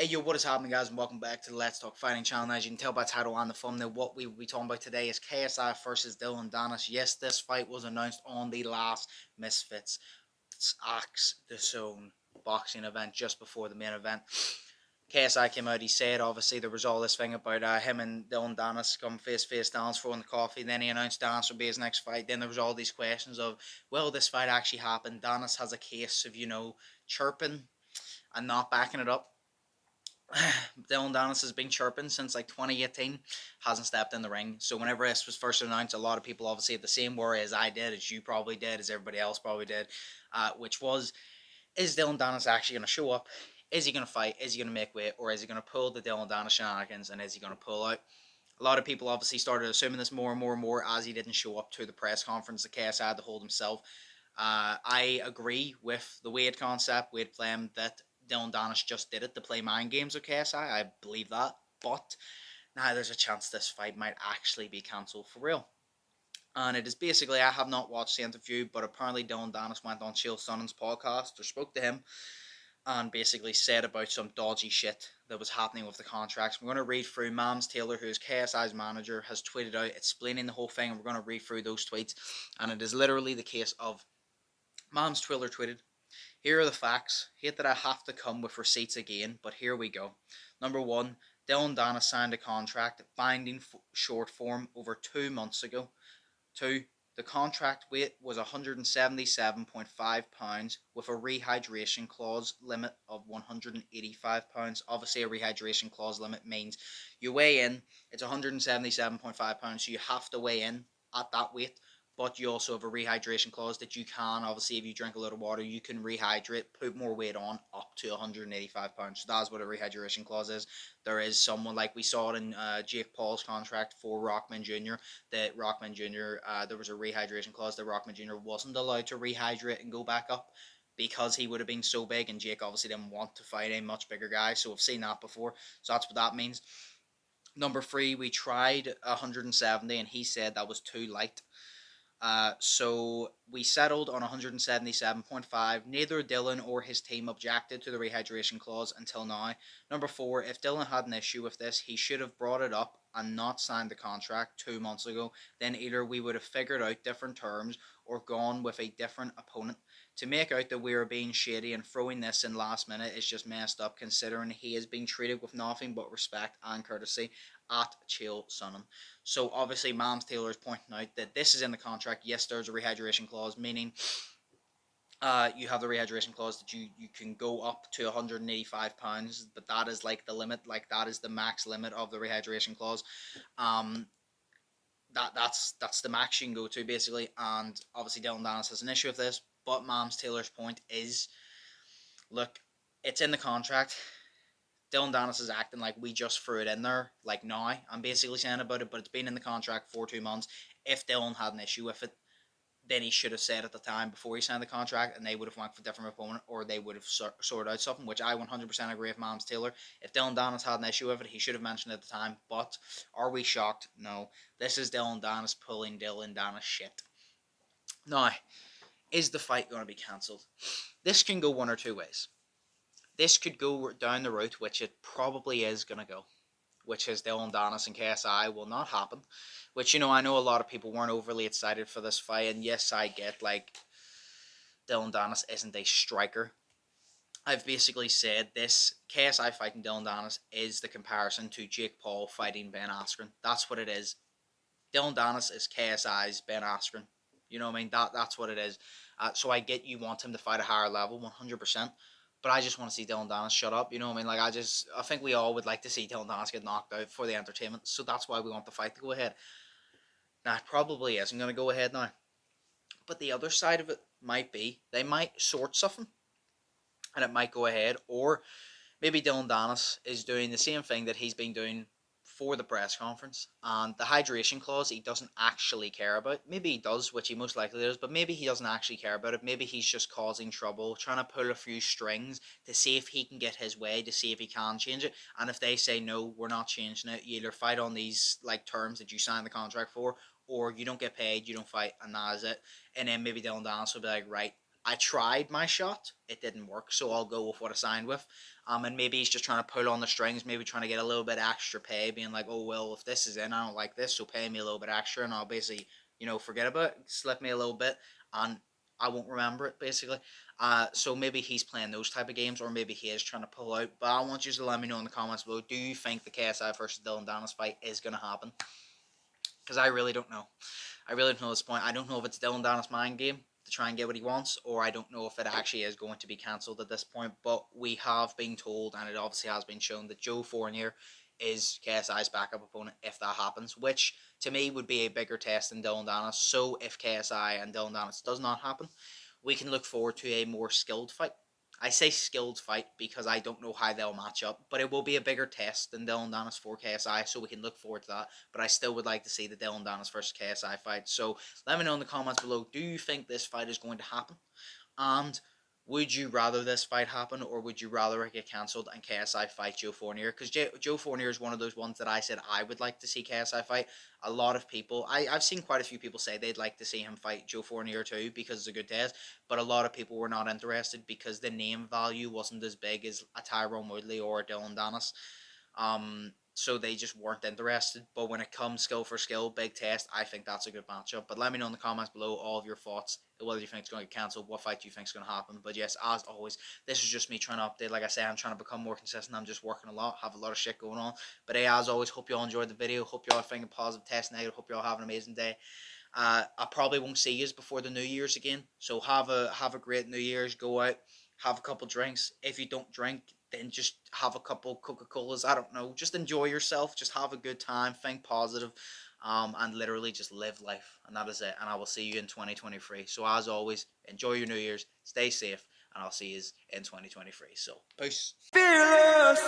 Hey yo, what is happening guys and welcome back to the Let's Talk Fighting channel. As you can tell by title and the thumbnail, what we will be talking about today is KSI versus DILLION DANIS. Yes, this fight was announced on the last Misfits Axe the Zone boxing event just before the main event. KSI came out, he said obviously there was all this thing about him and DILLION DANIS come face down throwing the coffee. Then he announced Danis would be his next fight. Then there was all these questions of, well, this fight actually happened. Danis has a case of, chirping and not backing it up. DILLION DANIS has been chirping since like 2018, hasn't stepped in the ring. So whenever this was first announced, a lot of people obviously had the same worry as I did, as you probably did, as everybody else probably did, which was, is DILLION DANIS actually going to show up? Is he going to fight? Is he going to make weight? Or is he going to pull the DILLION DANIS shenanigans, and is he going to pull out? A lot of people obviously started assuming this more and more as he didn't show up to the press conference that KSI had to hold himself. I agree with the weight concept, weight claim that DILLION DANIS just did it to play mind games with KSI. I believe that. But now there's a chance this fight might actually be cancelled for real. And it is basically, I have not watched the interview, but apparently DILLION DANIS went on Chael Sonnen's podcast or spoke to him and basically said about some dodgy shit that was happening with the contracts. We're going to read through. Mams Taylor, who is KSI's manager, has tweeted out explaining the whole thing, and we're going to read through those tweets. And it is literally the case of Mams Taylor tweeted, "Here are the facts. Hate that I have to come with receipts again, but here we go. Number 1, DILLION DANIS signed a contract binding short form over 2 months ago. 2, the contract weight was 177.5 pounds with a rehydration clause limit of 185 pounds. Obviously, a rehydration clause limit means you weigh in, it's 177.5 pounds, so you have to weigh in at that weight. But you also have a rehydration clause that you can, obviously, if you drink a lot of water, you can rehydrate, put more weight on, up to 185 pounds. So that's what a rehydration clause is. There is someone, like we saw it in Jake Paul's contract for Rockman Jr., that Rockman Jr., there was a rehydration clause that Rockman Jr. wasn't allowed to rehydrate and go back up because he would have been so big, and Jake obviously didn't want to fight a much bigger guy. So we've seen that before. So that's what that means. Number 3, we tried 170, and he said that was too light. So we settled on 177.5. Neither Dylan or his team objected to the rehydration clause until now. Number 4, if Dylan had an issue with this, he should have brought it up and not signed the contract 2 months ago. Then either we would have figured out different terms or gone with a different opponent. To make out that we are being shady and throwing this in last minute is just messed up, considering he is being treated with nothing but respect and courtesy at Chael Sonnen." So obviously Mams Taylor is pointing out that this is in the contract. Yes, there's a rehydration clause, meaning you have the rehydration clause that you can go up to 185 pounds, but that is like the limit, like that is the max limit of the rehydration clause. That's the max you can go to basically, and obviously DILLION DANIS has an issue with this, but Mams Taylor's point is, look, it's in the contract. DILLION DANIS is acting like we just threw it in there, like now. I'm basically saying about it, but it's been in the contract for 2 months. If Dylan had an issue with it, then he should have said at the time before he signed the contract, and they would have went for a different opponent, or they would have sorted out something, which I 100% agree with Mams Taylor. If DILLION DANIS had an issue with it, he should have mentioned it at the time. But are we shocked? No. This is DILLION DANIS pulling DILLION DANIS shit. Now, is the fight going to be cancelled? This can go one or two ways. This could go down the route, which it probably is going to go, which is DILLION DANIS and KSI will not happen. Which, I know a lot of people weren't overly excited for this fight, and yes, I get, like, DILLION DANIS isn't a striker. I've basically said this KSI fighting DILLION DANIS is the comparison to Jake Paul fighting Ben Askren. That's what it is. DILLION DANIS is KSI's Ben Askren. You know what I mean? That's what it is. So I get you want him to fight a higher level, 100%. But I just want to see DILLION DANIS shut up. You know what I mean? Like, I think we all would like to see DILLION DANIS get knocked out for the entertainment. So that's why we want the fight to go ahead. Now, it probably isn't going to go ahead now. But the other side of it might be, they might sort something, and it might go ahead. Or maybe DILLION DANIS is doing the same thing that he's been doing for the press conference, and the hydration clause he doesn't actually care about. Maybe he does, which he most likely does, but maybe he doesn't actually care about it. Maybe he's just causing trouble, trying to pull a few strings to see if he can get his way, to see if he can change it. And if they say no, we're not changing it, you either fight on these like terms that you signed the contract for, or you don't get paid, you don't fight, and that is it. And then maybe DILLION DANIS will be like, right, I tried my shot, it didn't work, so I'll go with what I signed with. And maybe he's just trying to pull on the strings, maybe trying to get a little bit extra pay, being like, oh, well, if this is in, I don't like this, so pay me a little bit extra, and I'll basically, forget about it, slip me a little bit, and I won't remember it, basically. So maybe he's playing those type of games, or maybe he is trying to pull out, but I want you to let me know in the comments below, do you think the KSI versus Dillon Danis fight is going to happen? Because I really don't know. I really don't know at this point. I don't know if it's Dillon Danis' mind game to try and get what he wants, or I don't know if it actually is going to be cancelled at this point, but we have been told, and it obviously has been shown, that Joe Fournier is KSI's backup opponent if that happens, which to me would be a bigger test than Dillon Danis. So if KSI and Dillon Danis does not happen, we can look forward to a more skilled fight. I say skilled fight because I don't know how they'll match up, but it will be a bigger test than Dillon Danis for KSI, so we can look forward to that. But I still would like to see the Dillon Danis versus KSI fight. So let me know in the comments below, do you think this fight is going to happen? And would you rather this fight happen, or would you rather it get cancelled and KSI fight Joe Fournier? Because Joe Fournier is one of those ones that I said I would like to see KSI fight. A lot of people, I've seen quite a few people say they'd like to see him fight Joe Fournier too, because it's a good test. But a lot of people were not interested because the name value wasn't as big as a Tyrone Woodley or a Dillon Danis. So they just weren't interested. But when it comes skill for skill, big test, I think that's a good matchup. But let me know in the comments below all of your thoughts, whether you think it's going to get cancelled, what fight do you think is going to happen. But yes, as always, this is just me trying to update. Like I say, I'm trying to become more consistent. I'm just working a lot, have a lot of shit going on. But hey, as always, hope you all enjoyed the video. Hope you all are thinking positive, test negative. Hope you all have an amazing day. I probably won't see you before the New Year's again. So have a great New Year's. Go out, have a couple drinks. If you don't drink, then just have a couple Coca-Colas. I don't know. Just enjoy yourself. Just have a good time. Think positive. And literally just live life. And that is it. And I will see you in 2023. So as always, enjoy your New Year's. Stay safe. And I'll see you in 2023. So, peace. Fearless.